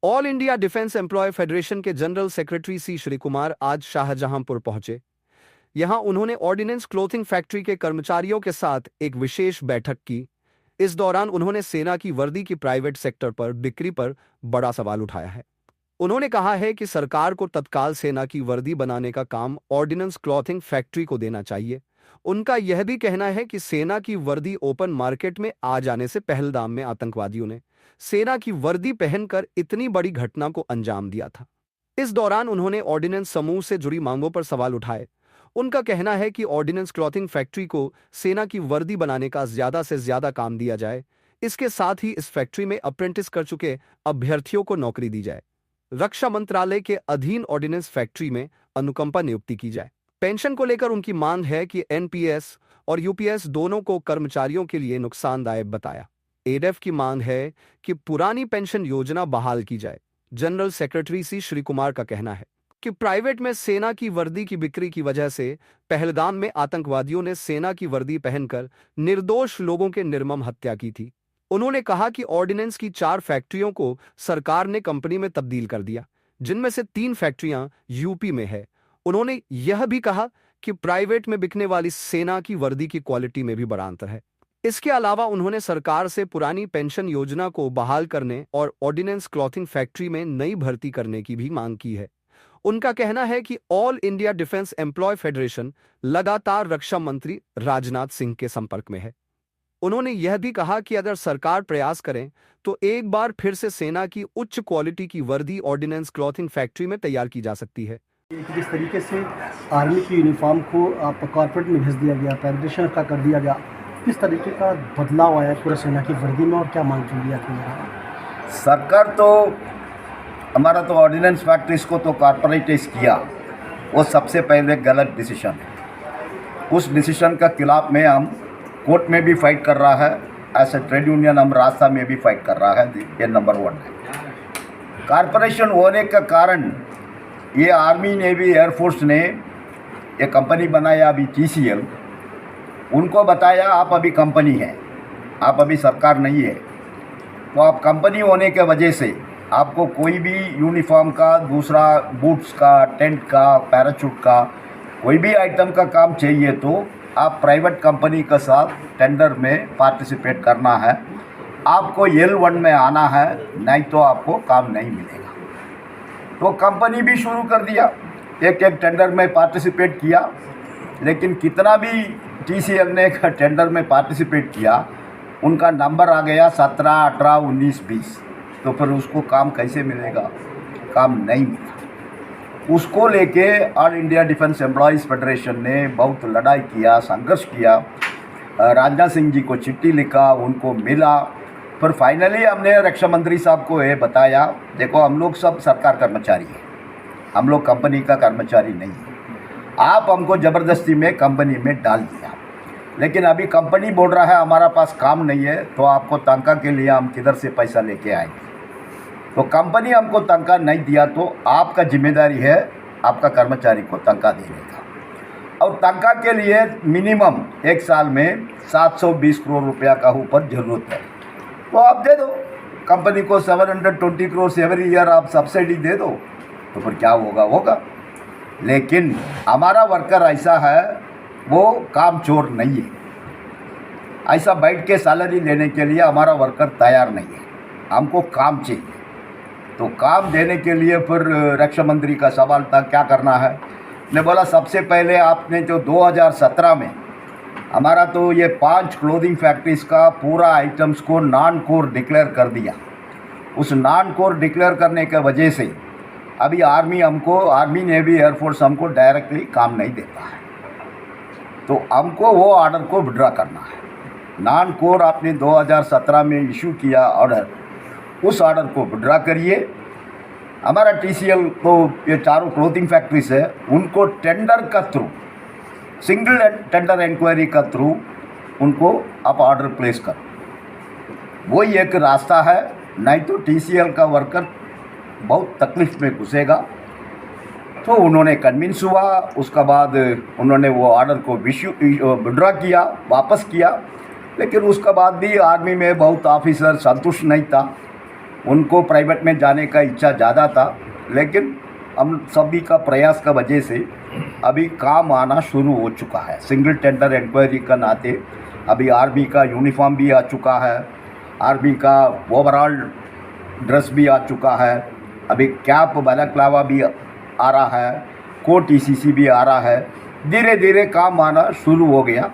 All India defence employee federation के general secretary C Shri Kumar आज शाहजहांपुर पहुंचे। यहां उन्होंने ऑर्डिनेंस क्लोथिंग फैक्ट्री के कर्मचारियों के साथ एक विशेष बैठक की। इस दौरान उन्होंने सेना की वर्दी की प्राइवेट सेक्टर पर बिक्री पर बड़ा सवाल उठाया है। उन्होंने कहा है कि सरकार को तत्काल सेना की वर्दी बनाने का काम ऑर्डिनेंस क्लॉथिंग फैक्ट्री को देना चाहिए। उनका यह भी कहना है कि सेना की वर्दी ओपन मार्केट में आ जाने से पहलगाम में आतंकवादियों ने सेना की वर्दी पहनकर इतनी बड़ी घटना को अंजाम दिया था। इस दौरान उन्होंने ऑर्डिनेंस समूह से जुड़ी मांगों पर सवाल उठाए। उनका कहना है कि ऑर्डिनेंस क्लॉथिंग फैक्ट्री को सेना की वर्दी बनाने का ज्यादा से ज्यादा काम दिया जाए। इसके साथ ही इस फैक्ट्री में अप्रेंटिस कर चुके अभ्यर्थियों को नौकरी दी जाए। रक्षा मंत्रालय के अधीन ऑर्डिनेंस फैक्ट्री में अनुकंपा नियुक्ति की जाए। पेंशन को लेकर उनकी मांग है कि एनपीएस और यूपीएस दोनों को कर्मचारियों के लिए नुकसानदायक बताया। एडेफ की मांग है कि पुरानी पेंशन योजना बहाल की जाए। General secretary C Shri Kumar का कहना है कि प्राइवेट में सेना की वर्दी की बिक्री की वजह से पहलगाम में आतंकवादियों ने सेना की वर्दी पहनकर निर्दोष लोगों के निर्मम हत्या की थी। उन्होंने कहा कि ऑर्डिनेंस की 4 फैक्ट्रियों को सरकार ने कंपनी में तब्दील कर दिया, जिनमें से 3 फैक्ट्रियां यूपी में है। उन्होंने यह भी कहा कि प्राइवेट में बिकने वाली सेना की वर्दी की क्वालिटी में भी बड़ा अंतर है। इसके अलावा उन्होंने सरकार से पुरानी पेंशन योजना को बहाल करने और ऑर्डिनेंस क्लॉथिंग फैक्ट्री में नई भर्ती करने की भी मांग की है। उनका कहना है कि all India defence employee federation लगातार रक्षा मंत्री राजनाथ सिंह के संपर्क में है। उन्होंने यह भी कहा कि अगर सरकार प्रयास करें तो एक बार फिर से सेना की उच्च क्वालिटी की वर्दी ऑर्डिनेंस क्लॉथिंग फैक्ट्री में तैयार की जा सकती है। जिस तरीके से आर्मी की यूनिफॉर्म को आप कॉर्पोरेट में भेज दिया गया, फेडरेशन का कर दिया गया, किस तरीके का बदलाव आया पूरे सेना की वर्दी में और क्या मांग की गई थी? सरकार तो हमारा तो ऑर्डिनेंस फैक्ट्रीज को तो कॉर्पोरेटाइज किया, वो सबसे पहले गलत डिसीजन है। उस डिसीजन का खिलाफ में हम कोर्ट में भी फाइट कर रहा है, एज ए ट्रेड यूनियन हम रास्ता में भी फाइट कर रहा है। ये नंबर 1 है। कॉर्पोरेशन होने का कारण ये आर्मी नेवी एयरफोर्स ने ये कंपनी बनाया अभी TCL, उनको बताया आप अभी कंपनी है, आप अभी सरकार नहीं है। तो आप कंपनी होने के वजह से आपको कोई भी यूनिफॉर्म का, दूसरा बूट्स का, टेंट का, पैराशूट का, कोई भी आइटम का काम चाहिए तो आप प्राइवेट कंपनी के साथ टेंडर में पार्टिसिपेट करना है। आपको L1 में आना है, नहीं तो आपको काम नहीं मिलेगा। तो कंपनी भी शुरू कर दिया, एक टेंडर में पार्टिसिपेट किया, लेकिन कितना भी TCL ने टेंडर में पार्टिसिपेट किया, उनका नंबर आ गया 17, 18, 19, 20। तो फिर उसको काम कैसे मिलेगा? काम नहीं मिला। उसको लेके all India defence employees federation ने बहुत लड़ाई किया, संघर्ष किया। राजनाथ सिंह जी को चिट्ठी लिखा, उनको मिला। फिर फाइनली हमने रक्षा मंत्री साहब को ये बताया, देखो हम लोग सब सरकार कर्मचारी हैं, हम लोग कंपनी का कर्मचारी नहीं है। आप हमको ज़बरदस्ती में कंपनी में डाल दिया, लेकिन अभी कंपनी बोल रहा है हमारा पास काम नहीं है, तो आपको तनख्वाह के लिए हम किधर से पैसा लेके आएंगे? तो कंपनी हमको तनख्वाह नहीं दिया तो आपका जिम्मेदारी है आपका कर्मचारी को तनख्वाह देने का। और तनख्वाह के लिए मिनिमम एक साल में 720 करोड़ रुपया का ऊपर ज़रूरत है, तो आप दे दो। कंपनी को 720 करोड़ एवरी ईयर आप सब्सिडी दे दो, तो फिर क्या होगा। लेकिन हमारा वर्कर ऐसा है, वो काम चोर नहीं है। ऐसा बैठ के सैलरी लेने के लिए हमारा वर्कर तैयार नहीं है, हमको काम चाहिए। तो काम देने के लिए फिर रक्षा मंत्री का सवाल था क्या करना है। मैं बोला सबसे पहले आपने जो 2017 में हमारा तो ये 5 क्लोथिंग फैक्ट्रीज का पूरा आइटम्स को नॉन कोर डिक्लेयर कर दिया। उस नॉन कोर डिक्लेयर करने की वजह से अभी आर्मी नेवी एयरफोर्स हमको डायरेक्टली काम नहीं देता है, तो हमको वो ऑर्डर को विड्रॉ करना है। नॉन कोर आपने 2017 में इशू किया ऑर्डर, उस ऑर्डर को विड्रॉ करिए। हमारा TCL तो ये 4 क्लोथिंग फैक्ट्रीज है, उनको टेंडर का थ्रू, सिंगल टेंडर इंक्वायरी का थ्रू उनको आप ऑर्डर प्लेस करो। वही एक रास्ता है, नहीं तो TCL का वर्कर बहुत तकलीफ में घुसेगा। तो उन्होंने कन्विंस हुआ, उसका बाद उन्होंने वो ऑर्डर को विड्रॉ किया, वापस किया। लेकिन उसके बाद भी आर्मी में बहुत ऑफिसर संतुष्ट नहीं था। उनको प्राइवेट में जाने का इच्छा ज़्यादा था, लेकिन हम सभी का प्रयास का वजह से अभी काम आना शुरू हो चुका है। सिंगल टेंडर इंक्वायरी का नाते अभी आर्मी का यूनिफॉर्म भी आ चुका है, आर्मी का ओवरऑल ड्रेस भी आ चुका है, अभी कैप बैलक्लावा भी आ रहा है, कोट ईसीसी भी आ रहा है। धीरे धीरे काम आना शुरू हो गया।